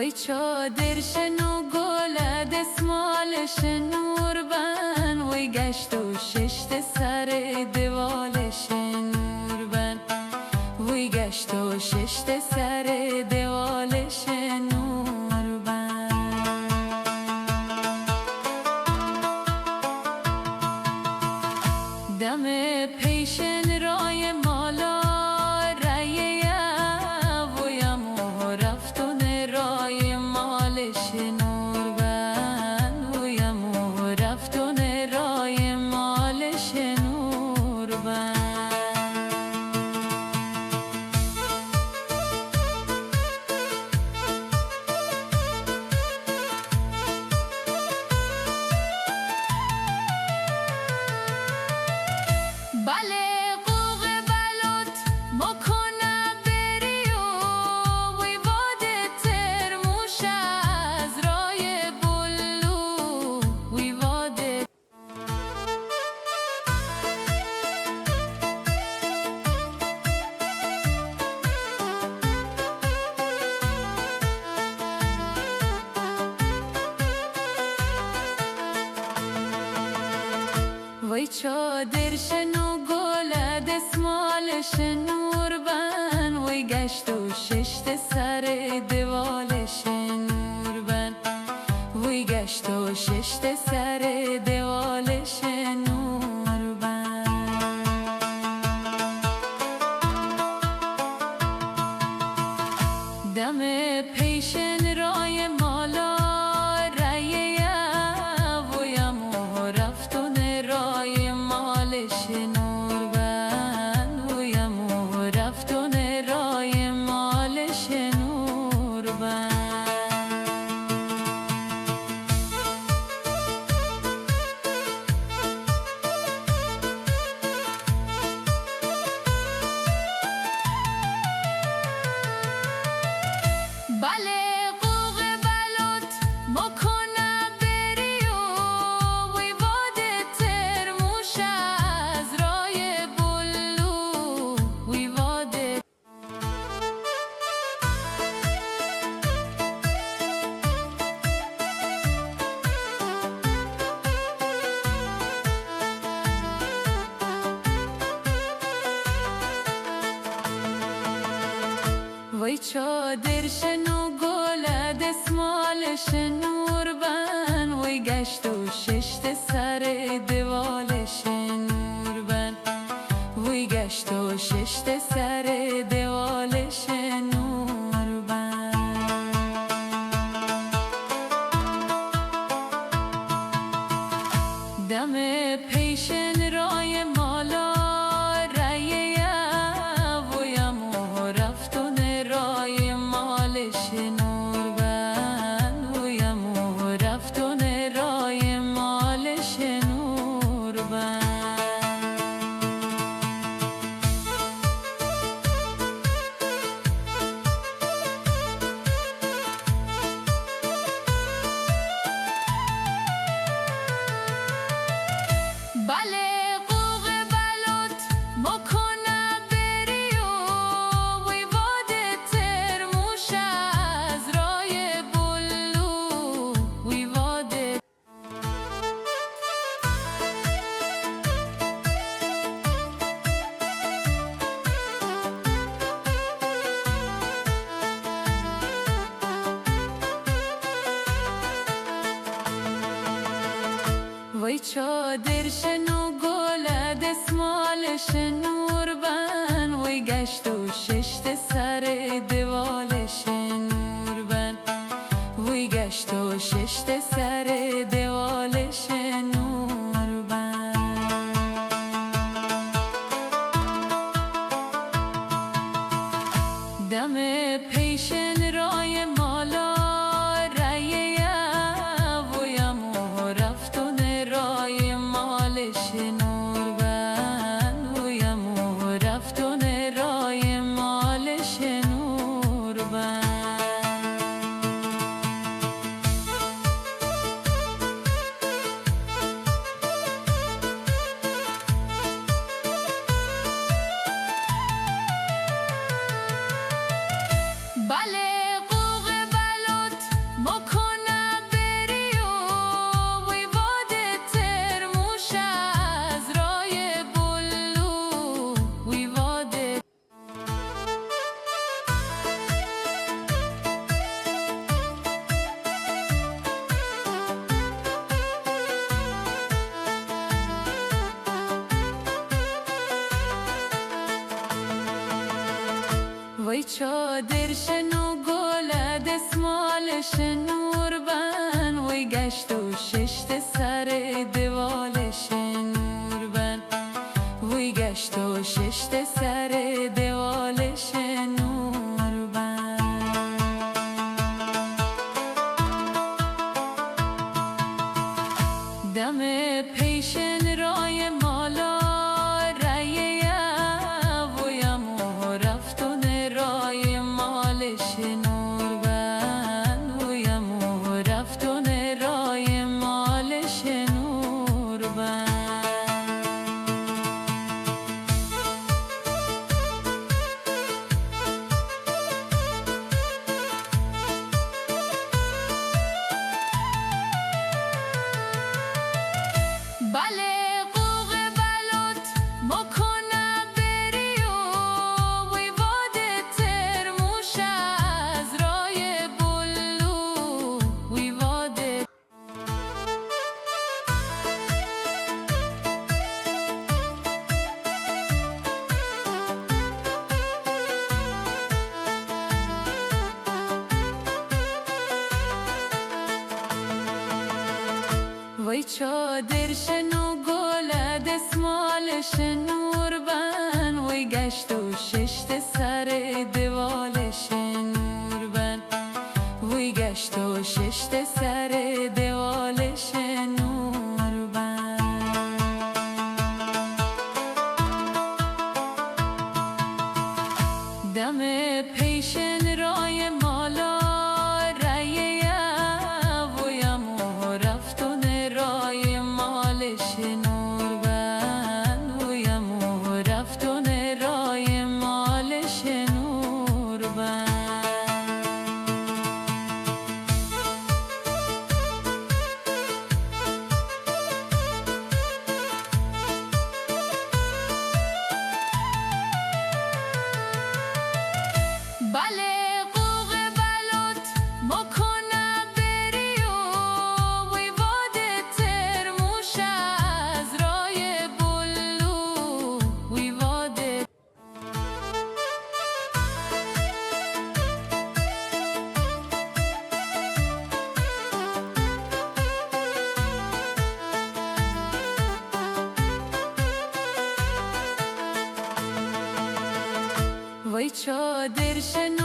وای چادرشن و گل دستمالشن نور بن، وای گشت و ششت سر دوالشن نور بن، وای گشت و ششت سر دوالشن نور بن. دم پیشن رای مالا رایه ویم و رفتون رای مالش نور بن، ویم و رفتون رای مالش نور بن. بله قوق بلوت مکنه بری و وی واده ترموش از رای بلو وی واده. وای چادرشن و گل دستمالش نور بن، وای گشت و ششت سر دوالش نور بن، وای گشت و ششت سر دوالش نور بن. دم پیشن رای مالا رایه ویم و رفتون رای مالش نور بن، ویم و رفتون رای مالش نور بن. بله قوق بلوت مکنه بری و وی واده ترموش از رای بلو وی واده. وای چادرشن و گل دستمالش نور بن، وای گشت و ششت سر دوالش نور بن، وای گشت و ششت سر دوالش نور بن. دم پیشن رای مالا رایه ویم و رفتون رای مالش نور بن، ویم و رفتون رای مالش نور بن. بله قوق بلوت مکنه بری و وی واده ترموش از رای بلو وی واده. وای چادرشن و گل دستمالش نور بن، وای گشت و ششت سر دوالش نور بن، وای گشت و ششت سر دوالش نور بن. دم پیشن رای مالا رایه ویم و رفتون رای مالش نور بن، ویم و رفتون رای مالش نور بن. بله قوق بلوت دستمالش نور بن وی گشت و ششت سر دوالش نور بن وی گشت و ششت سر دوالش نور بن دم پیشن رای مالا رایه ویم و رفتون رای مالش نور بن ویم و رفتون رای مالش نور بن بله قوق بلوت مکنه بری و وی واده ترموش از رای بلو وی واده وی چادرش نو گل دستمالش نور بن وی گشت و ششت سر دوالش نور بن وی گشت و ششت سر دوالش نور بن دم پیشن رای مالا رایه ویم و رفتون رای مالش نور بن ویم و رفتون رای مالش نور بن بله قوق بلوت مکنه بری و وی واده ترموش از رای بلو وی واده وی چادرش نو